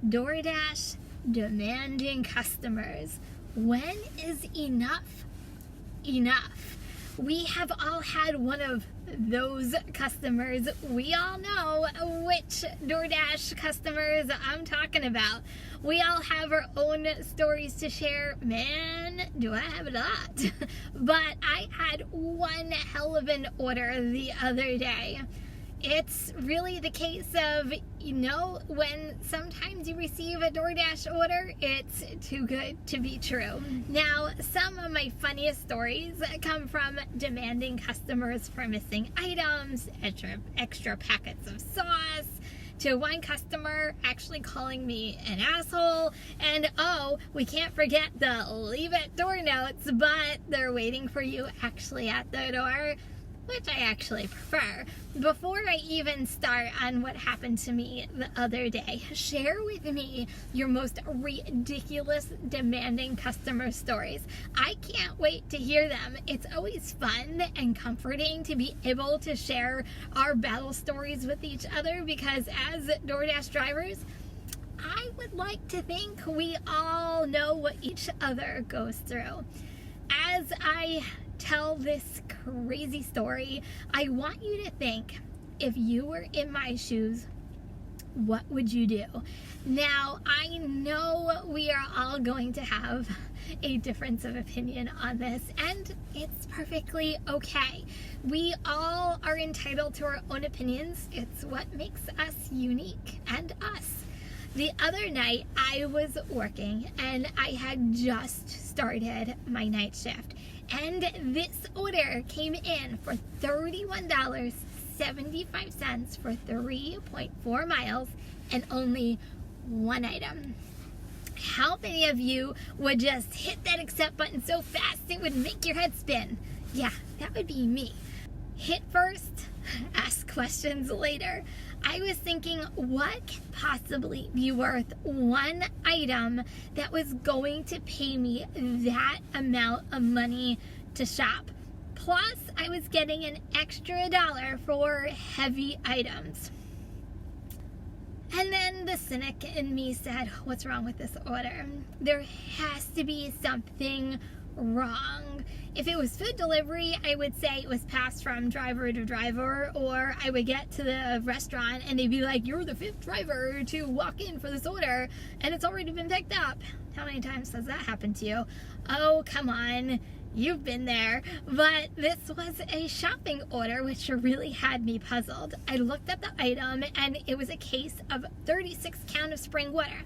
DoorDash demanding customers. When is enough enough? We have all had one of those customers. We all know which DoorDash customers I'm talking about. We all have our own stories to share. Man, do I have a lot. But I had one hell of an order the other day. It's really the case of, when sometimes you receive a DoorDash order, it's too good to be true. Now, some of my funniest stories come from demanding customers for missing items, extra packets of sauce, to one customer actually calling me an asshole, and we can't forget the leave it door notes, but they're waiting for you actually at the door, which I actually prefer. Before I even start on what happened to me the other day, share with me your most ridiculous demanding customer stories. I can't wait to hear them. It's always fun and comforting to be able to share our battle stories with each other, because as DoorDash drivers, I would like to think we all know what each other goes through. As I tell this crazy story, I want you to think, if you were in my shoes, what would you do? Now, I know we are all going to have a difference of opinion on this, and it's perfectly okay. We all are entitled to our own opinions. It's what makes us unique and us. The other night, I was working and I had just started my night shift. And this order came in for $31.75 for 3.4 miles and only one item. How many of you would just hit that accept button so fast it would make your head spin? Yeah, that would be me. Hit first, ask questions later. I was thinking, what could possibly be worth one item that was going to pay me that amount of money to shop? Plus, I was getting an extra $1 for heavy items. And then the cynic in me said, what's wrong with this order? There has to be something wrong. If it was food delivery, I would say it was passed from driver to driver, or I would get to the restaurant and they'd be like, you're the 5th driver to walk in for this order and it's already been picked up. How many times has that happened to you? Oh, come on. You've been there. But this was a shopping order, which really had me puzzled. I looked at the item and it was a case of 36 count of spring water.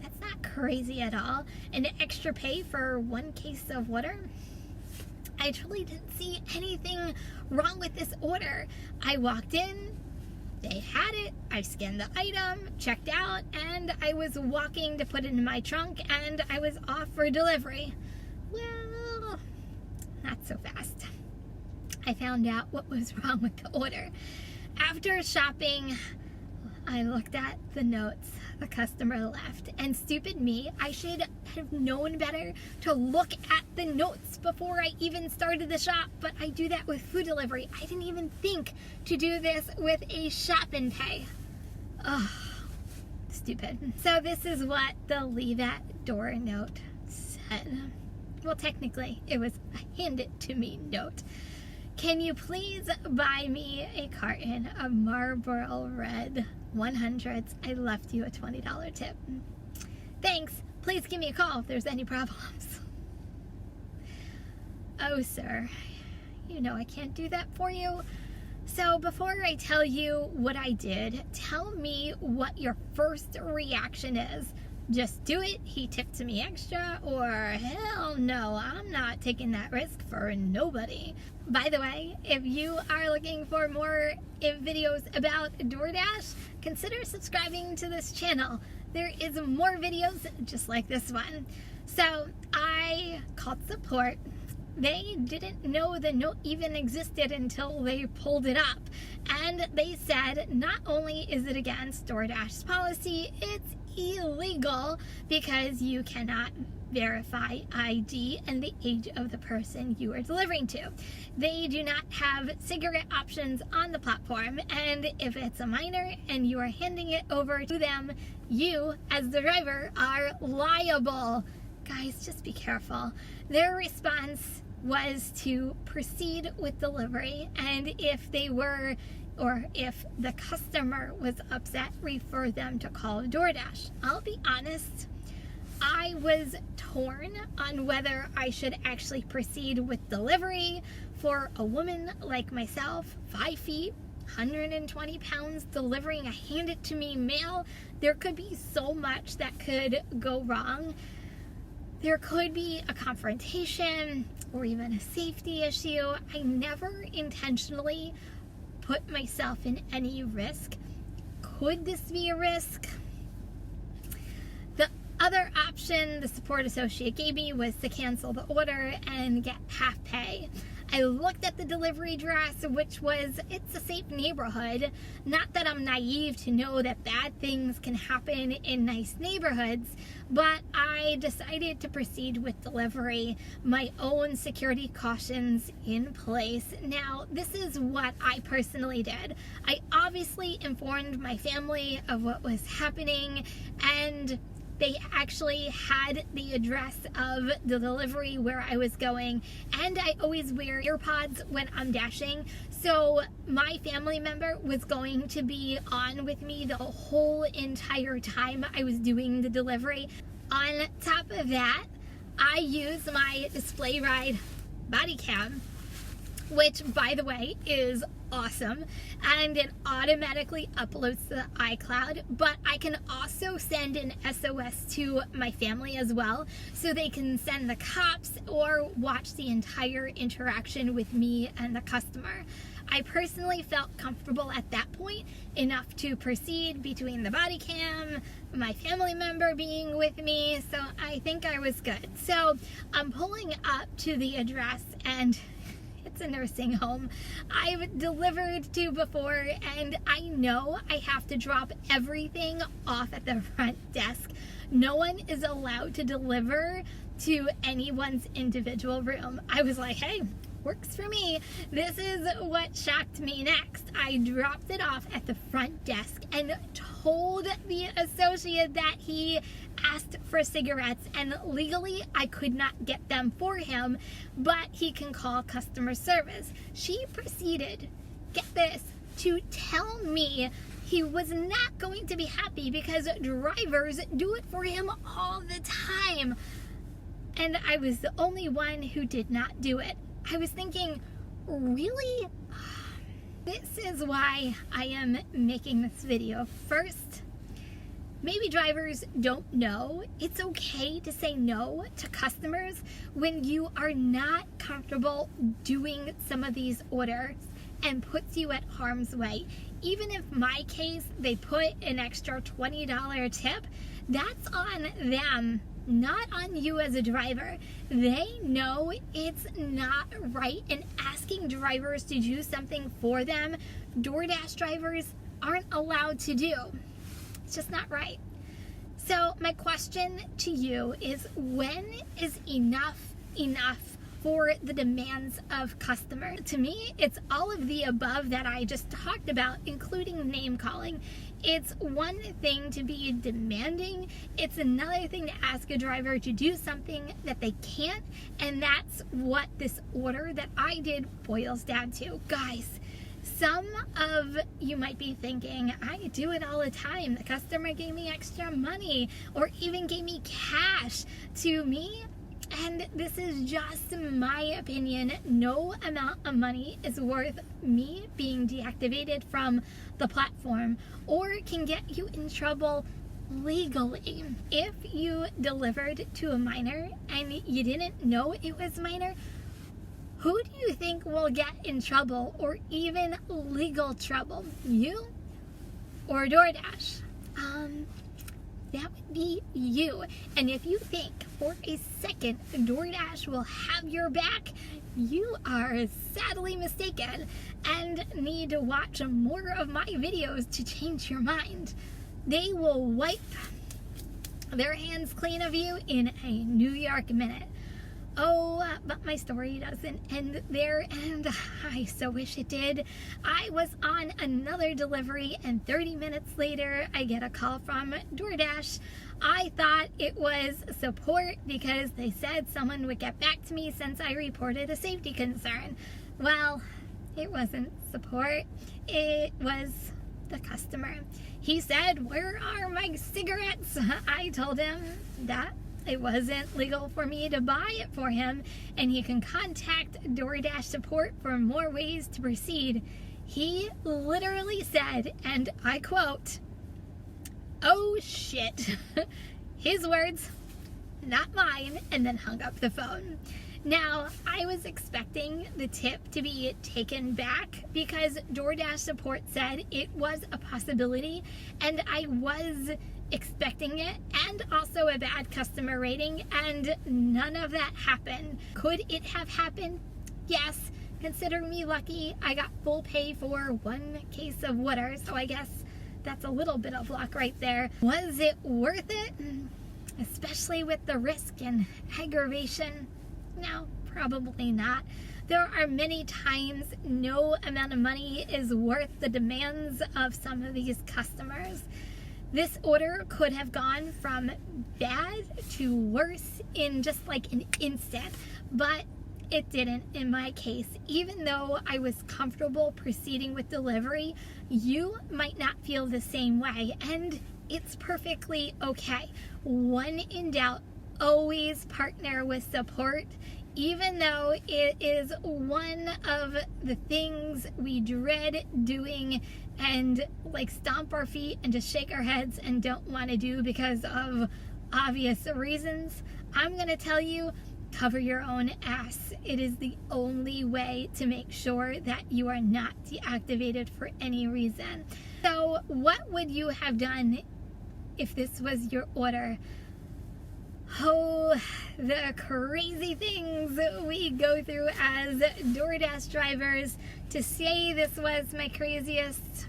That's not crazy at all. An extra pay for one case of water? I truly didn't see anything wrong with this order. I walked in, they had it, I scanned the item, checked out, and I was walking to put it in my trunk, and I was off for delivery. Well, not so fast. I found out what was wrong with the order. After shopping, I looked at the notes the customer left, and stupid me, I should have known better to look at the notes before I even started the shop, but I do that with food delivery. I didn't even think to do this with a shop and pay. Oh, stupid. So this is what the leave at door note said. Well, technically, it was a hand it to me note. Can you please buy me a carton of Marlboro Red 100s? I left you a $20 tip. Thanks. Please give me a call if there's any problems. Oh, sir. You know I can't do that for you. So before I tell you what I did, tell me what your first reaction is. Just do it, he tipped me extra, or hell no, I'm not taking that risk for nobody. By the way, if you are looking for more videos about DoorDash, consider subscribing to this channel. There is more videos just like this one. So I called support They didn't know the note even existed until they pulled it up. And they said not only is it against DoorDash's policy, it's illegal because you cannot verify ID and the age of the person you are delivering to. They do not have cigarette options on the platform, and if it's a minor and you are handing it over to them, you, as the driver, are liable. Guys, just be careful. Their response was to proceed with delivery, and if they were, or if the customer was upset, refer them to call DoorDash. I'll be honest, I was torn on whether I should actually proceed with delivery for a woman like myself, 5 feet, 120 pounds, delivering a hand-it-to-me mail. There could be so much that could go wrong. There could be a confrontation or even a safety issue. I never intentionally put myself in any risk. Could this be a risk? The other option the support associate gave me was to cancel the order and get half pay. I looked at the delivery address, which was, it's a safe neighborhood. Not that I'm naive to know that bad things can happen in nice neighborhoods, but I decided to proceed with delivery, my own security cautions in place. Now, this is what I personally did. I obviously informed my family of what was happening, and they actually had the address of the delivery where I was going, and I always wear earpods when I'm dashing, so my family member was going to be on with me the whole entire time I was doing the delivery. On top of that, I use my display ride Bodycam, which, by the way, is awesome, and it automatically uploads to the iCloud, but I can also send an SOS to my family as well, so they can send the cops or watch the entire interaction with me and the customer. I personally felt comfortable at that point enough to proceed between the body cam, my family member being with me, so I think I was good. So I'm pulling up to the address, and it's a nursing home I've delivered to before, and I know I have to drop everything off at the front desk. No one is allowed to deliver to anyone's individual room. I was like, hey, works for me. This is what shocked me next. I dropped it off at the front desk and told the associate that he asked for cigarettes, and legally I could not get them for him, but he can call customer service. She proceeded, get this, to tell me he was not going to be happy because drivers do it for him all the time, and I was the only one who did not do it. I was thinking, really? This is why I am making this video. First, maybe drivers don't know it's okay to say no to customers when you are not comfortable doing some of these orders and puts you at harm's way. Even if my case, they put an extra $20 tip, that's on them, not on you as a driver. They know it's not right, and asking drivers to do something for them, DoorDash drivers aren't allowed to do. It's just not right. So my question to you is, when is enough for the demands of customers? To me, it's all of the above that I just talked about, including name calling. It's one thing to be demanding. It's another thing to ask a driver to do something that they can't, and that's what this order that I did boils down to. Guys, some of you might be thinking, I do it all the time. The customer gave me extra money or even gave me cash. To me, and this is just my opinion, no amount of money is worth me being deactivated from the platform or can get you in trouble legally. If you delivered to a minor and you didn't know it was minor, who do you think will get in trouble or even legal trouble? You or DoorDash? that would be you. And if you think for a second DoorDash will have your back, you are sadly mistaken and need to watch more of my videos to change your mind. They will wipe their hands clean of you in a New York minute. Oh, but my story doesn't end there, and I so wish it did. I was on another delivery, and 30 minutes later, I get a call from DoorDash. I thought it was support because they said someone would get back to me since I reported a safety concern. Well, it wasn't support. It was the customer. He said, "Where are my cigarettes?" I told him that it wasn't legal for me to buy it for him, and he can contact DoorDash support for more ways to proceed. He literally said, and I quote, "Oh shit." His words, not mine, and then hung up the phone. Now, I was expecting the tip to be taken back because DoorDash support said it was a possibility, and I was expecting it, and also a bad customer rating, and none of that happened. Could it have happened? Yes. Consider me lucky. I got full pay for 1 case of water, so I guess that's a little bit of luck right there. Was it worth it? Especially with the risk and aggravation? No, probably not. There are many times no amount of money is worth the demands of some of these customers. This order could have gone from bad to worse in just like an instant, but it didn't in my case. Even though I was comfortable proceeding with delivery, you might not feel the same way, and it's perfectly okay. When in doubt, always partner with support, even though it is one of the things we dread doing and like stomp our feet and just shake our heads and don't want to do because of obvious reasons. I'm gonna tell you, cover your own ass. It is the only way to make sure that you are not deactivated for any reason. So what would you have done if this was your order? Oh, the crazy things we go through as DoorDash drivers. To say this was my craziest,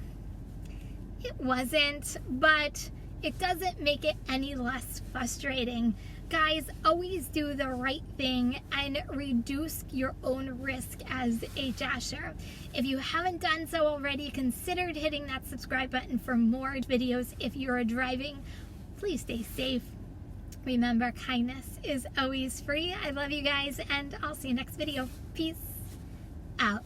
it wasn't, but it doesn't make it any less frustrating. Guys, always do the right thing and reduce your own risk as a dasher. If you haven't done so already, consider hitting that subscribe button for more videos. If you're driving, please stay safe. Remember, kindness is always free. I love you guys, and I'll see you next video. Peace out.